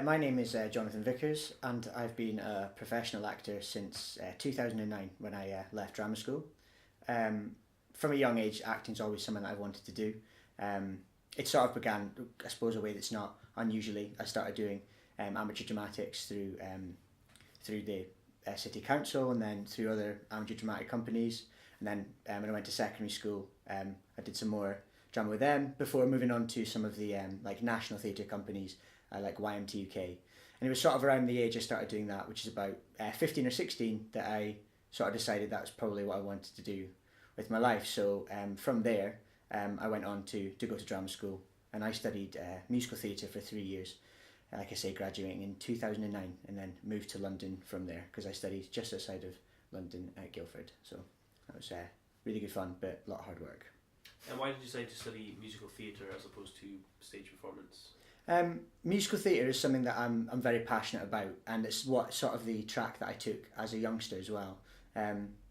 My name is Jonathan Vickers, and I've been a professional actor since 2009 when I left drama school. Um, from a young age, acting's always something that I wanted to do. It sort of began, I suppose, a way that's not unusually. I started doing amateur dramatics through the city council, and then through other amateur dramatic companies. And then when I went to secondary school, I did some more drama with them before moving on to some of the like national theatre companies like YMTUK. And it was sort of around the age I started doing that, which is about 15 or 16, that I sort of decided that's probably what I wanted to do with my life. So from there, I went on to go to drama school, and I studied musical theatre for 3 years. Like I say, graduating in 2009, and then moved to London from there because I studied just outside of London at Guildford. So that was really good fun, but a lot of hard work. And why did you decide to study musical theatre as opposed to stage performance? Musical theatre is something that I'm very passionate about, and it's what sort of the track that I took as a youngster as well.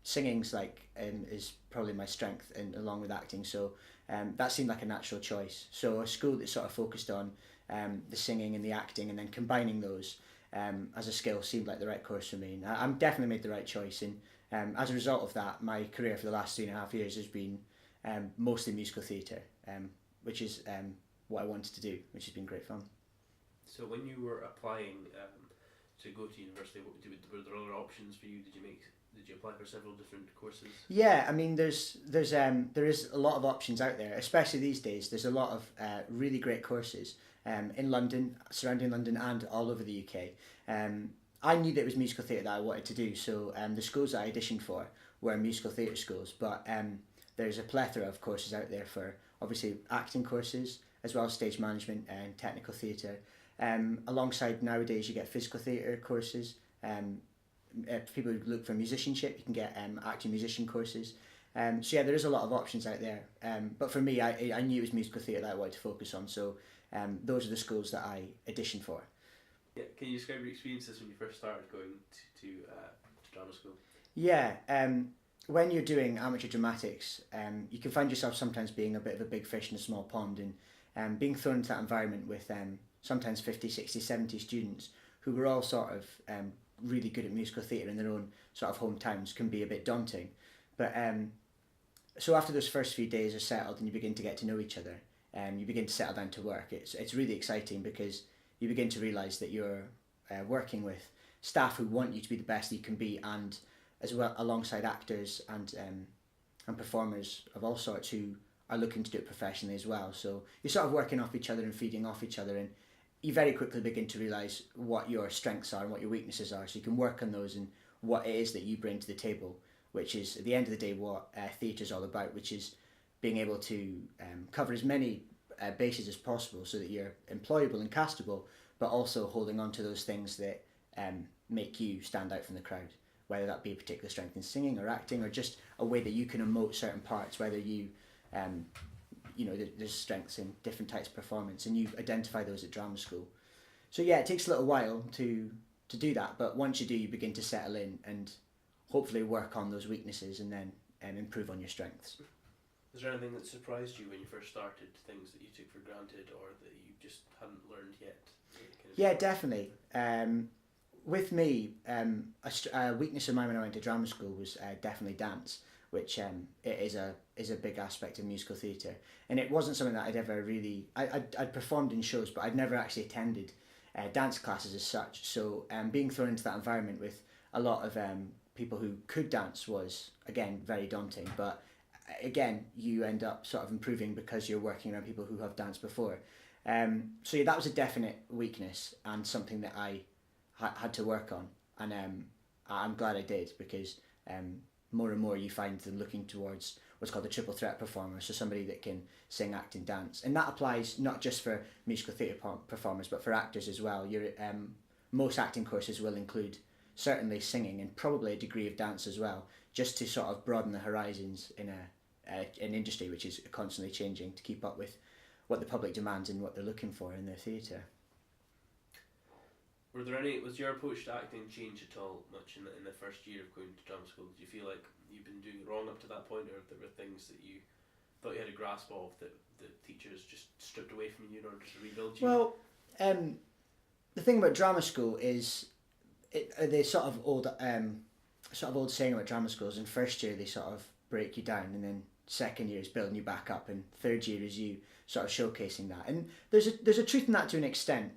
Singing's is probably my strength, and along with acting, so that seemed like a natural choice. So a school that sort of focused on the singing and the acting, and then combining those as a skill seemed like the right course for me. And I'm definitely made the right choice, and as a result of that, my career for the last 3.5 years has been mostly musical theatre, which is what I wanted to do, which has been great fun. So when you were applying to go to university, were there other options for you? Did you apply for several different courses? Yeah, I mean, there is a lot of options out there, especially these days. There's a lot of really great courses in London, surrounding London, and all over the UK. I knew that it was musical theatre that I wanted to do, so the schools that I auditioned for were musical theatre schools, but there's a plethora of courses out there for obviously acting courses, as well as stage management and technical theatre. Alongside nowadays, you get physical theatre courses. People who look for musicianship, you can get acting musician courses. So yeah, there is a lot of options out there. But for me, I knew it was musical theatre that I wanted to focus on, so those are the schools that I auditioned for. Yeah, can you describe your experiences when you first started going to drama school? Yeah, when you're doing amateur dramatics, you can find yourself sometimes being a bit of a big fish in a small pond, and being thrown into that environment with sometimes 50, 60, 70 students who were all sort of really good at musical theatre in their own sort of hometowns can be a bit daunting. But so after those first few days are settled and you begin to get to know each other, you begin to settle down to work. It's really exciting because you begin to realise that you're working with staff who want you to be the best you can be, and as well alongside actors and performers of all sorts who are looking to do it professionally as well. So you're sort of working off each other and feeding off each other, and you very quickly begin to realise what your strengths are and what your weaknesses are, so you can work on those and what it is that you bring to the table, which is at the end of the day what theatre is all about, which is being able to cover as many bases as possible so that you're employable and castable, but also holding on to those things that make you stand out from the crowd, whether that be a particular strength in singing or acting, or just a way that you can emote certain parts, whether you there's strengths in different types of performance, and you identify those at drama school. So yeah, it takes a little while to do that, but once you do, you begin to settle in and hopefully work on those weaknesses, and then improve on your strengths. Was there anything that surprised you when you first started, things that you took for granted or that you just hadn't learned yet? Yeah, definitely. With me, a weakness of mine when I went to drama school was definitely dance, which it is a big aspect of musical theatre, and it wasn't something that I'd ever really. I'd performed in shows, but I'd never actually attended dance classes as such. So being thrown into that environment with a lot of people who could dance was again very daunting. But again, you end up sort of improving because you're working around people who have danced before. So yeah, that was a definite weakness and something that I had to work on, and I'm glad I did, because more and more you find them looking towards what's called a triple threat performer, so somebody that can sing, act and dance. And that applies not just for musical theatre performers but for actors as well. Most acting courses will include certainly singing and probably a degree of dance as well, just to sort of broaden the horizons in an industry which is constantly changing to keep up with what the public demands and what they're looking for in their theatre. Was your approach to acting change at all much in the first year of going to drama school? Did you feel like you've been doing it wrong up to that point, or there were things that you thought you had a grasp of that the teachers just stripped away from you in order to rebuild you? Well, the thing about drama school is the sort of old saying about drama schools. In first year they sort of break you down, and then second year is building you back up, and third year is you sort of showcasing that. And there's a truth in that to an extent,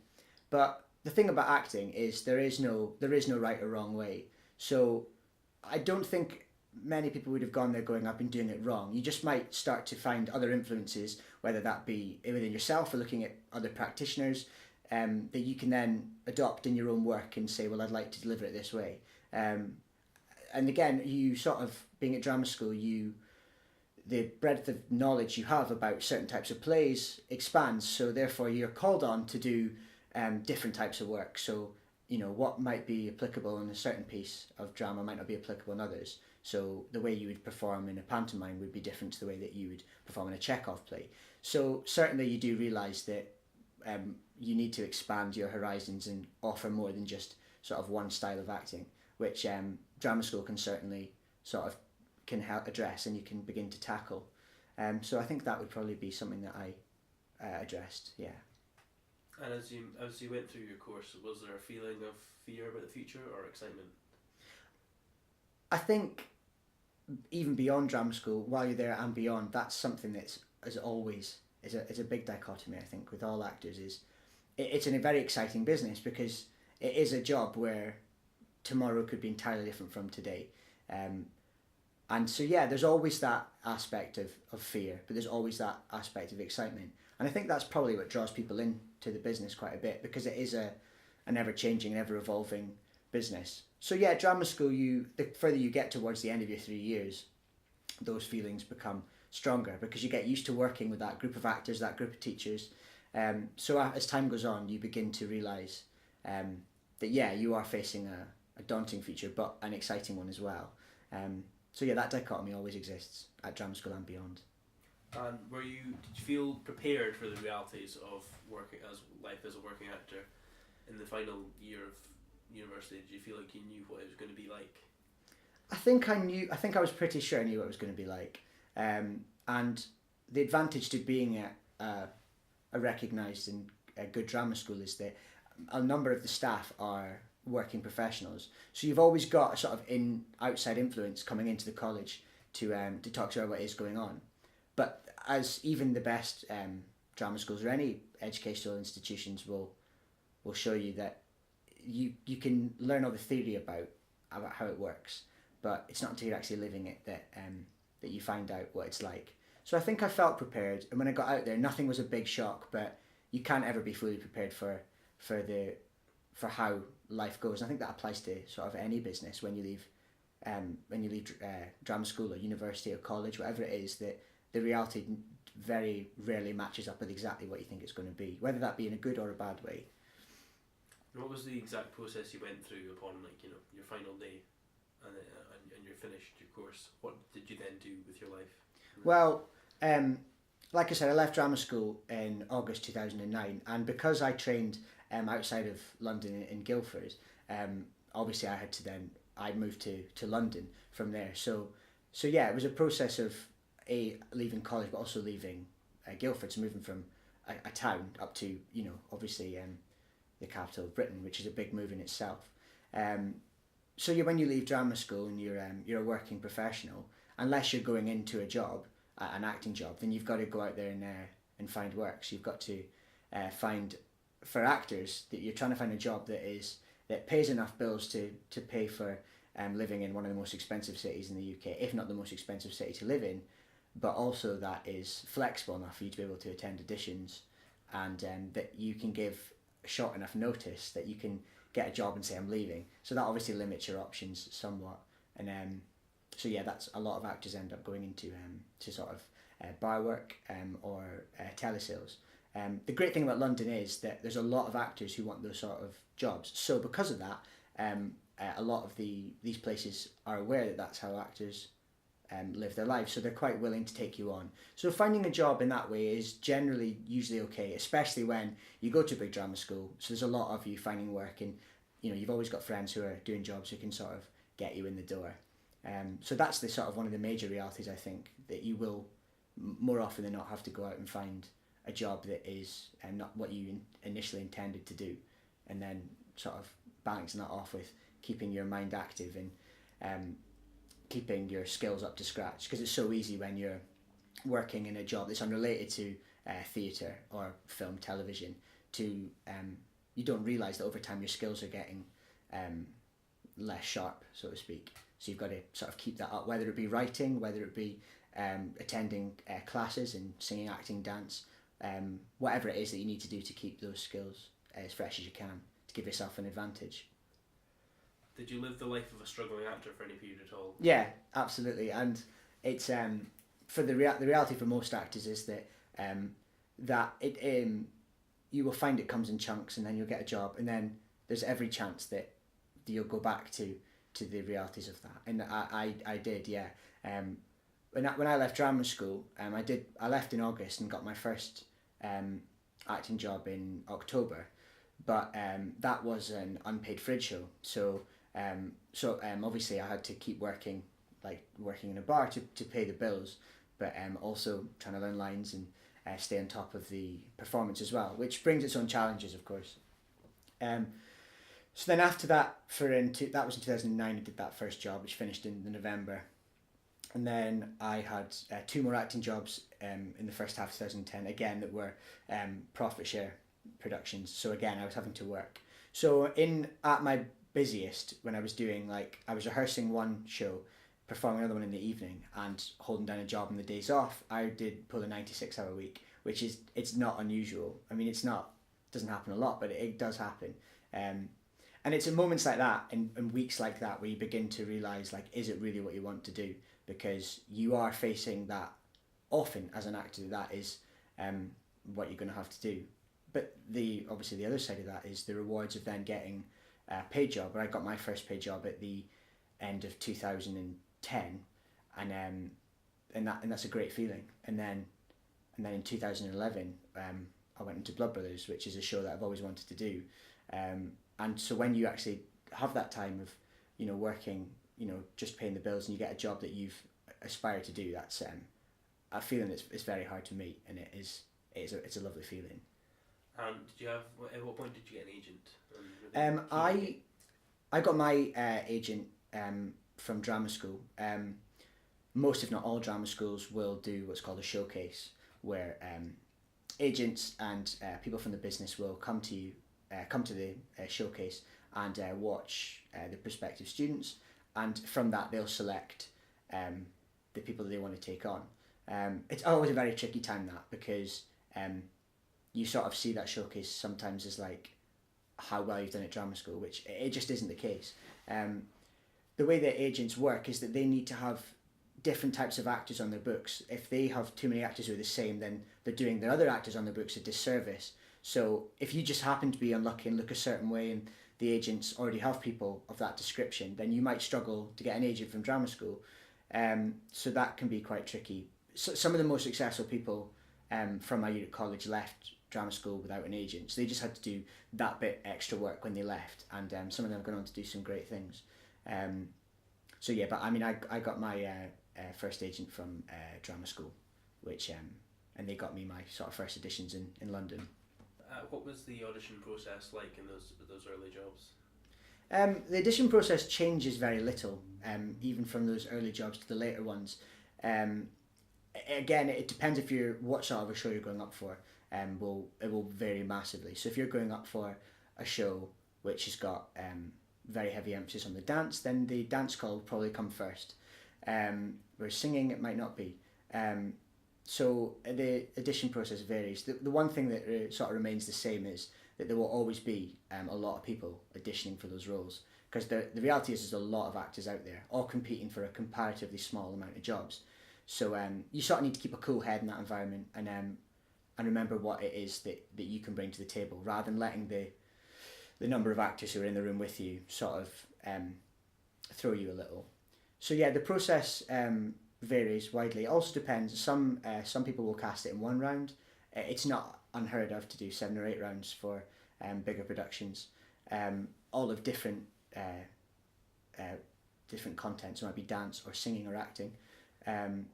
but the thing about acting is there is no right or wrong way. So I don't think many people would have gone there going, I've been doing it wrong. You just might start to find other influences, whether that be within yourself or looking at other practitioners, that you can then adopt in your own work and say, well, I'd like to deliver it this way. And again, you sort of, being at drama school, the breadth of knowledge you have about certain types of plays expands, so therefore you're called on to do different types of work. So, what might be applicable in a certain piece of drama might not be applicable in others. So the way you would perform in a pantomime would be different to the way that you would perform in a Chekhov play. So certainly you do realise that you need to expand your horizons and offer more than just sort of one style of acting, which drama school can certainly sort of can help address, and you can begin to tackle. So I think that would probably be something that I addressed, yeah. And as you went through your course, was there a feeling of fear about the future or excitement? I think even beyond drama school, while you're there and beyond, that's something that's, as always, is a big dichotomy, I think, with all actors. It's a very exciting business because it is a job where tomorrow could be entirely different from today. And so, yeah, there's always that aspect of fear, but there's always that aspect of excitement. And I think that's probably what draws people into the business quite a bit, because it is an ever-changing, ever-evolving business. So, yeah, drama school, the further you get towards the end of your 3 years, those feelings become stronger because you get used to working with that group of actors, that group of teachers. So as time goes on, you begin to realise that, yeah, you are facing a daunting future, but an exciting one as well. So yeah, that dichotomy always exists at drama school and beyond. And did you feel prepared for the realities of working as life as a working actor in the final year of university? Did you feel like you knew what it was going to be like? I think I was pretty sure I knew what it was going to be like. And the advantage to being at a recognised and a good drama school is that a number of the staff are working professionals. So you've always got a sort of outside influence coming into the college to talk to you about what is going on. But as even the best drama schools or any educational institutions will show you, that you can learn all the theory about how it works, but it's not until you're actually living it that you find out what it's like. So I think I felt prepared, and when I got out there, nothing was a big shock. But you can't ever be fully prepared for how life goes. And I think that applies to sort of any business when you leave drama school or university or college, whatever it is, that the reality very rarely matches up with exactly what you think it's going to be, whether that be in a good or a bad way. What was the exact process you went through upon your final day and you're finished your course? What did you then do with your life? Well, like I said, I left drama school in August 2009, and because I trained outside of London in Guildford, obviously I moved to London from there. So yeah, it was a process of leaving college, but also leaving Guildford, so moving from a town up to obviously the capital of Britain, which is a big move in itself. So when you leave drama school and you're a working professional, unless you're going into a job, an acting job, then you've got to go out there and find work. So you've got to find, for actors, that you're trying to find a job that pays enough bills to pay for living in one of the most expensive cities in the UK, if not the most expensive city to live in, but also that is flexible enough for you to be able to attend auditions, and that you can give short enough notice that you can get a job and say I'm leaving. So that obviously limits your options somewhat. And so yeah, that's a lot of actors end up going into to sort of bar work or telesales. The great thing about London is that there's a lot of actors who want those sort of jobs. So because of that, a lot of these places are aware that that's how actors live their lives, so they're quite willing to take you on. So finding a job in that way is generally usually okay, especially when you go to a big drama school. So there's a lot of you finding work, and you've always got friends who are doing jobs who can sort of get you in the door. So that's the sort of one of the major realities, I think, that you will more often than not have to go out and find a job that is not what you initially intended to do. and then sort of balancing that off with keeping your mind active and keeping your skills up to scratch, because it's so easy when you're working in a job that's unrelated to theatre or film, television, to you don't realise that over time your skills are getting less sharp, so to speak. So you've got to sort of keep that up, whether it be writing, whether it be attending classes in singing, acting, dance, whatever it is that you need to do to keep those skills as fresh as you can, to give yourself an advantage. Did you live the life of a struggling actor for any period at all? Yeah, absolutely. And it's for the reality for most actors is that you will find it comes in chunks, and then you'll get a job, and then there's every chance that you'll go back to the realities of that. And I did, yeah. When I left drama school, I left in August and got my first acting job in October, but that was an unpaid fridge show. So obviously I had to keep working, like working in a bar to pay the bills, but also trying to learn lines and stay on top of the performance as well, which brings its own challenges, of course. So then after that, that was in 2009, I did that first job, which finished in November. And then I had 2 more acting jobs in the first half of 2010, again, that were profit share productions. So again, I was having to work. So at my busiest, when I was doing, I was rehearsing one show, performing another one in the evening, and holding down a job on the days off, I did pull a 96-hour week, which it's not unusual. I mean, it doesn't happen a lot, but it does happen. And it's in moments like that and weeks like that where you begin to realise, is it really what you want to do? Because you are facing that often as an actor, that is what you're going to have to do. But obviously the other side of that is the rewards of then getting a paid job. Where I got my first paid job at the end of 2010, and that's a great feeling. And then in 2011, I went into Blood Brothers, which is a show that I've always wanted to do. And so when you actually have that time of, working, just paying the bills, and you get a job that you've aspired to do, that's a feeling it's very hard to meet, and it's a lovely feeling. And at what point did you get an agent? I got my agent from drama school. Most, if not all, drama schools will do what's called a showcase, where agents and people from the business will come to the showcase and watch the prospective students, and from that they'll select the people that they want to take on. It's always a very tricky time, that, because you sort of see that showcase sometimes as how well you've done at drama school, which it just isn't the case. The way that agents work is that they need to have different types of actors on their books. If they have too many actors who are the same, then they're doing their other actors on their books a disservice. So if you just happen to be unlucky and look a certain way, and the agents already have people of that description, then you might struggle to get an agent from drama school. So that can be quite tricky. So some of the most successful people from my year at college left drama school without an agent. So they just had to do that bit extra work when they left, and some of them have gone on to do some great things. So yeah, but I mean, I got my first agent from drama school, which and they got me my sort of first auditions in London. What was the audition process like in those early jobs? The audition process changes very little, even from those early jobs to the later ones. Again, it depends what sort of a show you're going up for. It will vary massively. So if you're going up for a show which has got very heavy emphasis on the dance, then the dance call will probably come first. Whereas singing, it might not be. So the audition process varies. The one thing that sort of remains the same is that there will always be a lot of people auditioning for those roles, because the reality is there's a lot of actors out there, all competing for a comparatively small amount of jobs. So you sort of need to keep a cool head in that environment, and remember what it is that you can bring to the table, rather than letting the number of actors who are in the room with you sort of throw you a little. So yeah, the process varies widely. It also depends. Some people will cast it in one round. It's not unheard of to do 7 or 8 rounds for bigger productions, all of different content. So it might be dance or singing or acting, and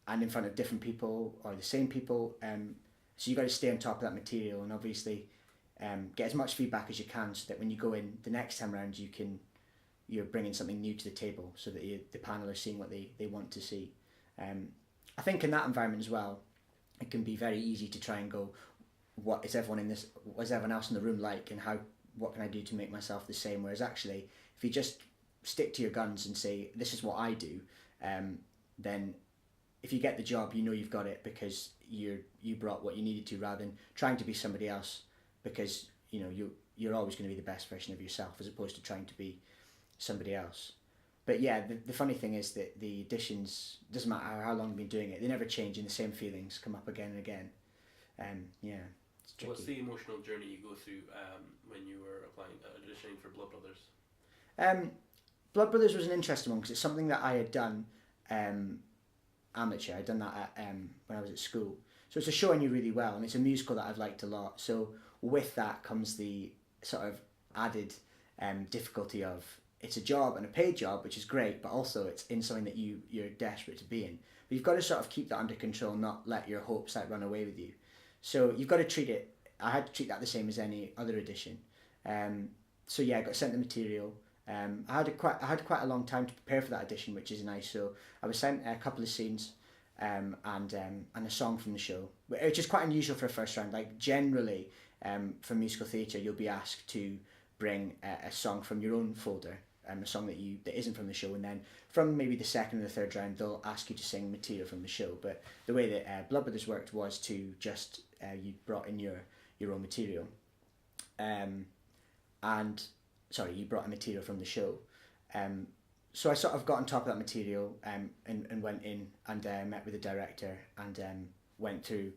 in front of different people or the same people. So you got to stay on top of that material, and obviously get as much feedback as you can, so that when you go in the next time around, you're bringing something new to the table, so that the panel are seeing what they want to see. I think in that environment as well, it can be very easy to try and go, what is everyone else in the room like, and what can I do to make myself the same? Whereas actually, if you just stick to your guns and say, this is what I do, then if you get the job, you know you've got it because you brought what you needed to, rather than trying to be somebody else, because you're always going to be the best version of yourself, as opposed to trying to be somebody else. But yeah, the funny thing is that the auditions, doesn't matter how long you've been doing it, they never change, and the same feelings come up again and again. Yeah, it's tricky. What's the emotional journey you go through when you were auditioning for Blood Brothers? Blood Brothers was an interesting one, because it's something that I had done amateur. I'd done that when I was at school. So it's a show I knew really well, and it's a musical that I've liked a lot. So with that comes the sort of added difficulty of, it's a job and a paid job, which is great, but also it's in something that you're desperate to be in. But you've got to sort of keep that under control, not let your hopes run away with you. So you've got to treat it, I had to treat that the same as any other audition. So yeah, I got sent the material. I had quite a long time to prepare for that audition, which is nice. So I was sent a couple of scenes and a song from the show, which is quite unusual for a first round. Like generally, for musical theatre, you'll be asked to bring a song from your own folder, a song that isn't from the show, and then from maybe the second or the third round, they'll ask you to sing material from the show. But the way that Blood Brothers worked was to just you brought in your own material, you brought a material from the show. So I sort of got on top of that material and went in and met with the director and went through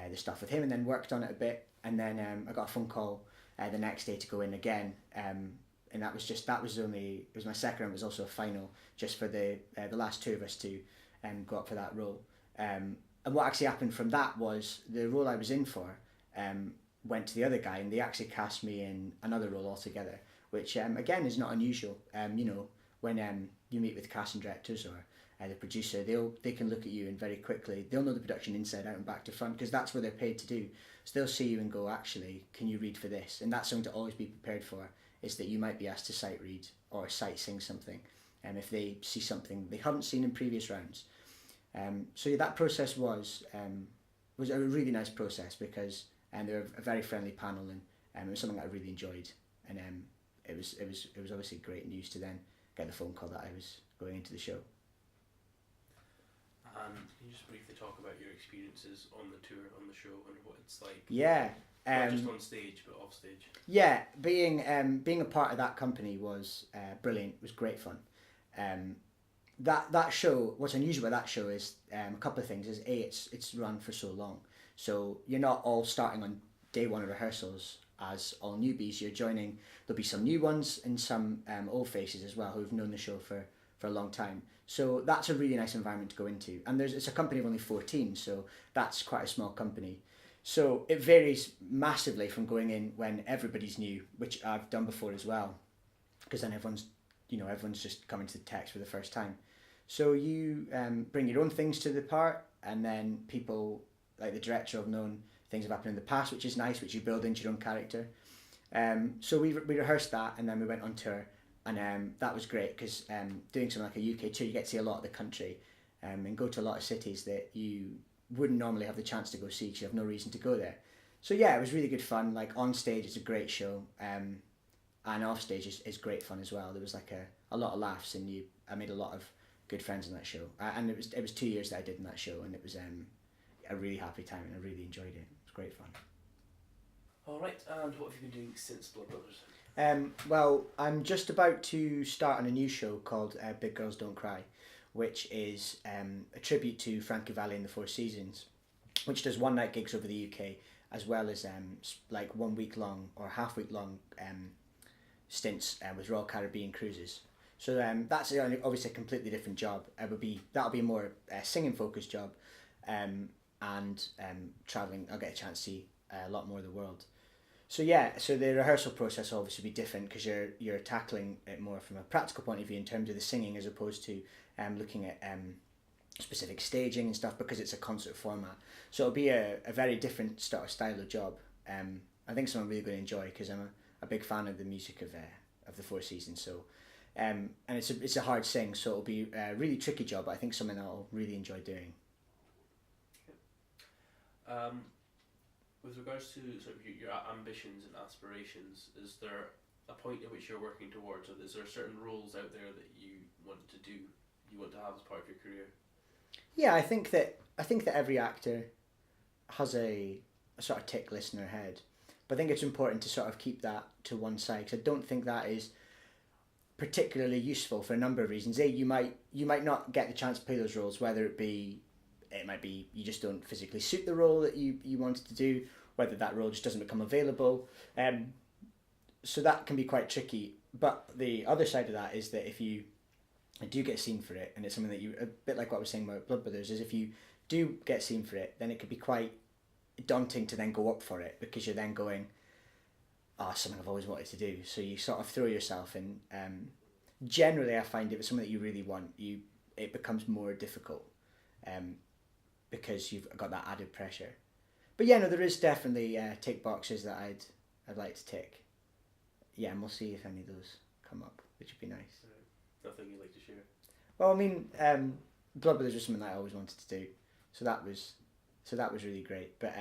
the stuff with him, and then worked on it a bit, and then I got a phone call the next day to go in again, and that was my second round. It was also a final, just for the last two of us to go up for that role. And what actually happened from that was the role I was in for went to the other guy, and they actually cast me in another role altogether, which again is not unusual. When you meet with casting directors or the producer, they can look at you and very quickly they'll know the production inside out and back to front, because that's what they're paid to do. So they'll see you and go, actually, can you read for this? And that's something to always be prepared for, is that you might be asked to sight read or sight sing something, if they see something they haven't seen in previous rounds. So yeah, that process was a really nice process, because they were a very friendly panel, and it was something that I really enjoyed, and it was obviously great news to then get the phone call that I was going into the show. And can you just briefly talk about your experiences on the tour, on the show, and what it's like? Yeah. Not just on stage, but off stage. Yeah, being a part of that company was brilliant. It was great fun. That show, what's unusual about that show is a couple of things. Is it's run for so long, so you're not all starting on day one of rehearsals as all newbies. You're joining. There'll be some new ones and some old faces as well who've known the show for a long time. So that's a really nice environment to go into. And it's a company of only 14, so that's quite a small company. So it varies massively from going in when everybody's new, which I've done before as well, because then everyone's just coming to the text for the first time. So you bring your own things to the part, and then people like the director have known things have happened in the past, which is nice, which you build into your own character. So we rehearsed that, and then we went on tour, and that was great, because doing something like a UK tour, you get to see a lot of the country, and go to a lot of cities that you wouldn't normally have the chance to go see, because you have no reason to go there. So yeah, it was really good fun. Like on stage, it's a great show, and off stage is great fun as well. There was like a lot of laughs, and I made a lot of good friends in that show. And it was 2 years that I did in that show, and it was a really happy time, and I really enjoyed it. It was great fun. All right, and what have you been doing since Blood Brothers? Well, I'm just about to start on a new show called Big Girls Don't Cry, which is a tribute to Frankie Valli and the Four Seasons, which does one night gigs over the UK, as well as like 1 week long or half week long stints with Royal Caribbean cruises. So that's obviously a completely different job. That'll be more a singing focused job, and traveling. I'll get a chance to see a lot more of the world. So yeah, so the rehearsal process will obviously be different, because you're tackling it more from a practical point of view in terms of the singing, as opposed to looking at specific staging and stuff, because it's a concert format. So it'll be a very different style of job, I think something I'm really going to enjoy, because I'm a big fan of the music of the Four Seasons. So, and it's a hard sing, so it'll be a really tricky job, but I think something that I'll really enjoy doing. With regards to sort of your ambitions and aspirations, is there a point at which you're working towards, or is there certain roles out there that you want to do, you want to have as part of your career? Yeah, I think that every actor has a sort of tick list in their head, but I think it's important to sort of keep that to one side, because I don't think that is particularly useful for a number of reasons. You might not get the chance to play those roles, whether it might be you just don't physically suit the role that you wanted to do, whether that role just doesn't become available. So that can be quite tricky. But the other side of that is that if you do get seen for it, and it's something that a bit like what I was saying about Blood Brothers, is if you do get seen for it, then it could be quite daunting to then go up for it, because you're then going, something I've always wanted to do. So you sort of throw yourself in. Generally, I find if it's something that you really want, it becomes more difficult, because you've got that added pressure. But yeah, no, there is definitely tick boxes that I'd like to tick. Yeah, and we'll see if any of those come up, which would be nice. Nothing you'd like to share? Well, I mean, Blood Brothers was something that I always wanted to do, so that was really great. But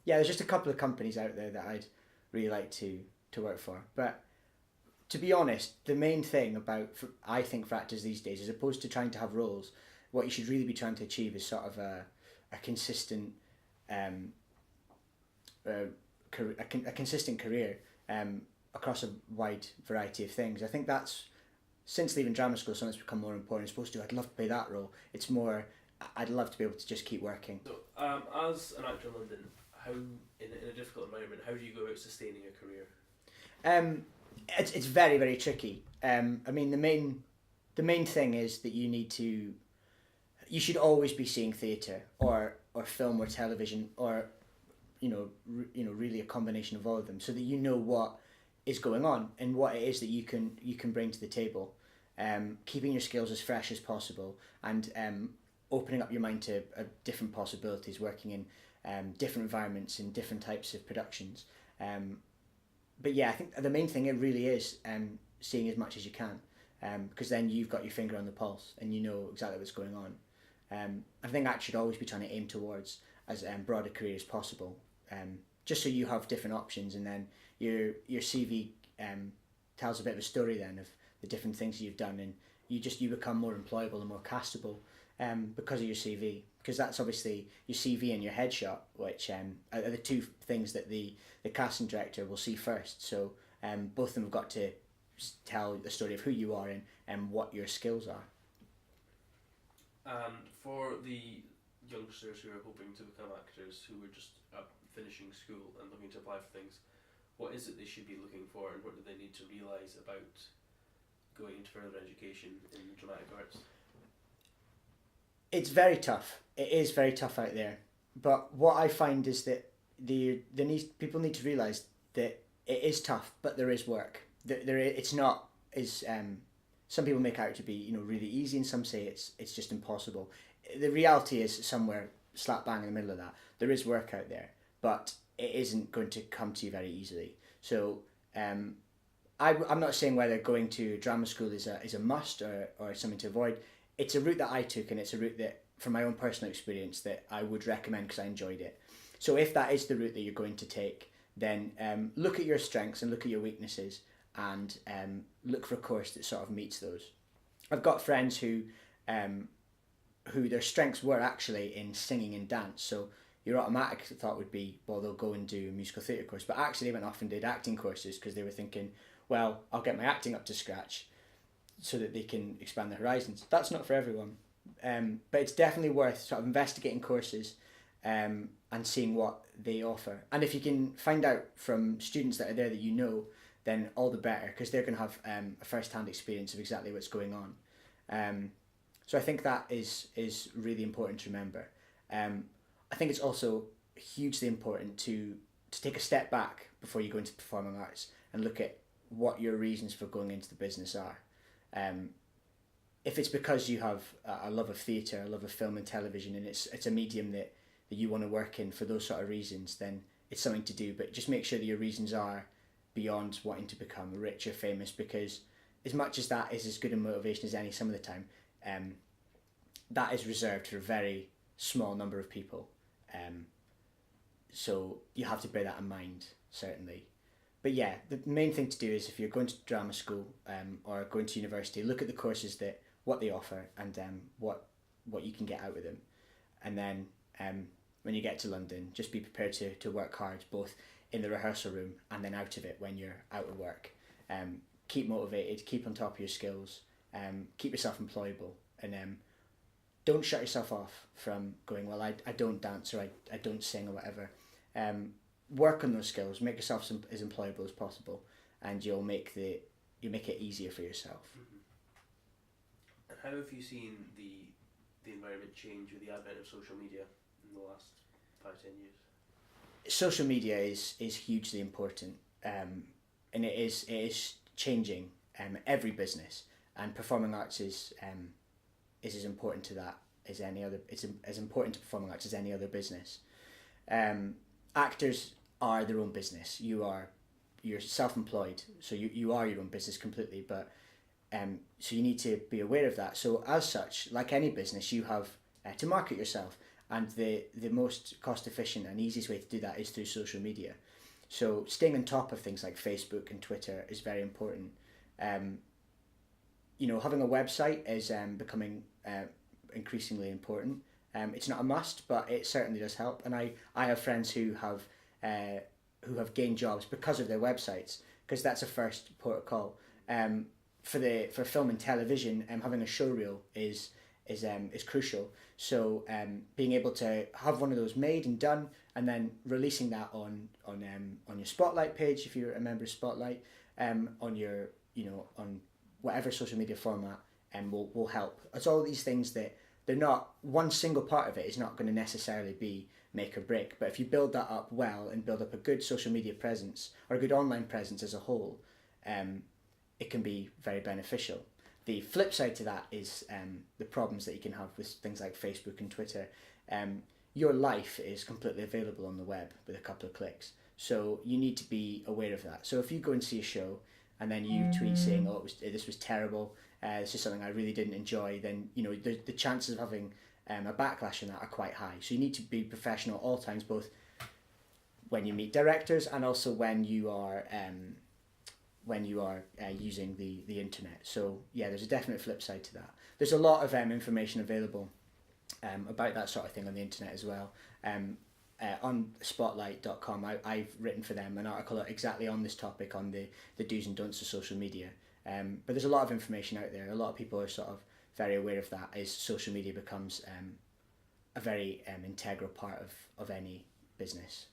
yeah, there's just a couple of companies out there that I'd really like to work for. But to be honest, the main thing I think for actors these days, as opposed to trying to have roles, what you should really be trying to achieve is sort of a consistent consistent career across a wide variety of things. I think that's, since leaving drama school, something that's become more important. As opposed to, I'd love to play that role, it's more, I'd love to be able to just keep working. So, as an actor in London, how in a difficult environment, how do you go about sustaining a career? It's very, very tricky. I mean, the main thing is that you should always be seeing theatre or film or television, or really a combination of all of them, so that you know what is going on and what it is that you can bring to the table. Keeping your skills as fresh as possible, and opening up your mind to different possibilities, working in different environments and different types of productions. But yeah, I think the main thing, it really is seeing as much as you can, because then you've got your finger on the pulse and you know exactly what's going on. I think actors should always be trying to aim towards as broad a career as possible, just so you have different options, and then your CV tells a bit of a story then of the different things that you've done, and you become more employable and more castable because of your CV, because that's obviously your CV and your headshot, which are the two things that the casting director will see first. So both of them have got to tell the story of who you are and what your skills are. For the youngsters who are hoping to become actors, who are just finishing school and looking to apply for things, what is it they should be looking for, and what do they need to realise about going into further education in dramatic arts? It's very tough. It is very tough out there. But what I find is that people need to realise that it is tough, but there is work. It's not as some people make out to be really easy, and some say it's just impossible. The reality is somewhere slap bang in the middle of that. There is work out there, but it isn't going to come to you very easily. So I'm not saying whether going to drama school is a must or something to avoid. It's a route that I took, and it's a route that, from my own personal experience, that I would recommend because I enjoyed it. So if that is the route that you're going to take, then look at your strengths and look at your weaknesses, and look for a course that sort of meets those. I've got friends who their strengths were actually in singing and dance, so your automatic thought would be, well, they'll go and do a musical theatre course, but actually they went off and did acting courses because they were thinking, well, I'll get my acting up to scratch so that they can expand their horizons. That's not for everyone, but it's definitely worth sort of investigating courses and seeing what they offer. And if you can find out from students that are there that then all the better, because they're going to have a first-hand experience of exactly what's going on. So I think that is really important to remember. I think it's also hugely important to take a step back before you go into performing arts and look at what your reasons for going into the business are. If it's because you have a love of theatre, a love of film and television, and it's a medium that you want to work in for those sort of reasons, then it's something to do, but just make sure that your reasons are beyond wanting to become rich or famous, because as much as that is as good a motivation as any some of the time, that is reserved for a very small number of people. So you have to bear that in mind, certainly. But yeah, the main thing to do is, if you're going to drama school or going to university, look at the courses, that what they offer, and what you can get out of them. And then when you get to London, just be prepared to work hard, both in the rehearsal room and then out of it when you're out of work. Keep motivated, keep on top of your skills, keep yourself employable, and don't shut yourself off from going, well, I don't dance, or I don't sing, or whatever. Work on those skills, make yourself as employable as possible, and you'll make it easier for yourself. And how have you seen the environment change with the advent of social media in the last 5-10 years? Social media is hugely important, and it is changing every business, and performing arts is as important to that as any other. It's as important to performing arts as any other business. Actors are their own business. You're self-employed, so you are your own business completely. But so you need to be aware of that. So as such, like any business, you have to market yourself, and the most cost efficient and easiest way to do that is through social media. So staying on top of things like Facebook and Twitter is very important. Having a website is becoming increasingly important. It's not a must, but it certainly does help. And I have friends who have gained jobs because of their websites, because that's a first port of call. For film and television, having a showreel is crucial. So being able to have one of those made and done, and then releasing that on your Spotlight page, if you're a member of Spotlight, on your on whatever social media format, will help. It's all these things that they're not, one single part of it is not going to necessarily be make or break. But if you build that up well, and build up a good social media presence, or a good online presence as a whole, it can be very beneficial. The flip side to that is the problems that you can have with things like Facebook and Twitter. Your life is completely available on the web with a couple of clicks. So you need to be aware of that. So if you go and see a show, and then you tweet saying, "Oh, this was terrible. This is something I really didn't enjoy," then the chances of having a backlash on that are quite high. So you need to be professional at all times, both when you meet directors and also when you are using the internet. So yeah, there's a definite flip side to that. There's a lot of information available about that sort of thing on the internet as well. On spotlight.com, I've written for them an article exactly on this topic, on the do's and don'ts of social media. But there's a lot of information out there. A lot of people are sort of very aware of that as social media becomes a very integral part of any business.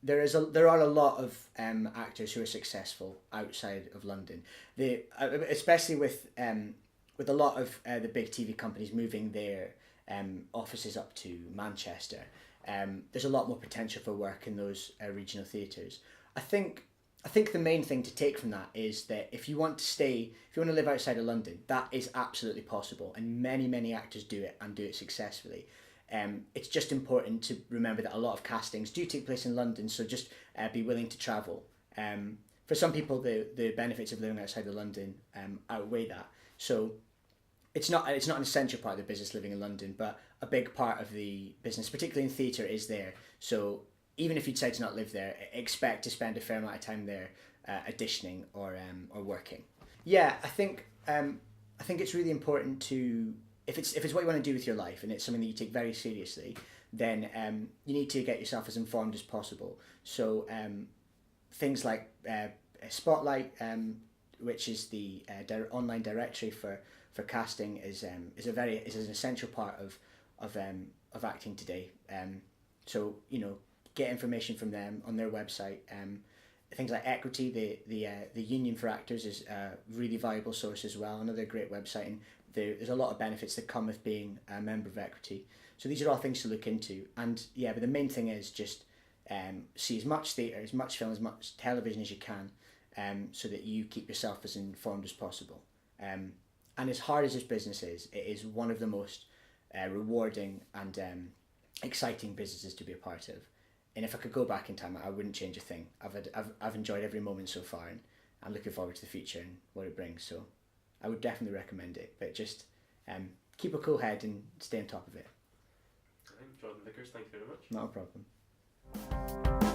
There are a lot of actors who are successful outside of London. Especially with a lot of the big TV companies moving their offices up to Manchester. There's a lot more potential for work in those regional theatres. I think the main thing to take from that is that if you want to live outside of London, that is absolutely possible, and many actors do it, and do it successfully. It's just important to remember that a lot of castings do take place in London, so just be willing to travel. For some people, the benefits of living outside of London outweigh that. So it's not an essential part of the business living in London, but a big part of the business, particularly in theatre, is there. So even if you decide to not live there, expect to spend a fair amount of time there auditioning or working. Yeah, I think it's really important to, if it's what you want to do with your life, and it's something that you take very seriously, then you need to get yourself as informed as possible. So things like Spotlight, which is the online directory for casting, is an essential part of acting today. So get information from them on their website. Things like Equity, the Union for Actors, is a really valuable source as well. Another great website, and there's a lot of benefits that come with being a member of Equity. So these are all things to look into. And yeah, but the main thing is just see as much theatre, as much film, as much television as you can, so that you keep yourself as informed as possible. And as hard as this business is, it is one of the most rewarding and exciting businesses to be a part of. and if I could go back in time, I wouldn't change a thing. I've enjoyed every moment so far, and I'm looking forward to the future and what it brings. So I would definitely recommend it, but just keep a cool head and stay on top of it. Jonathan Vickers, thank you very much. Not a problem.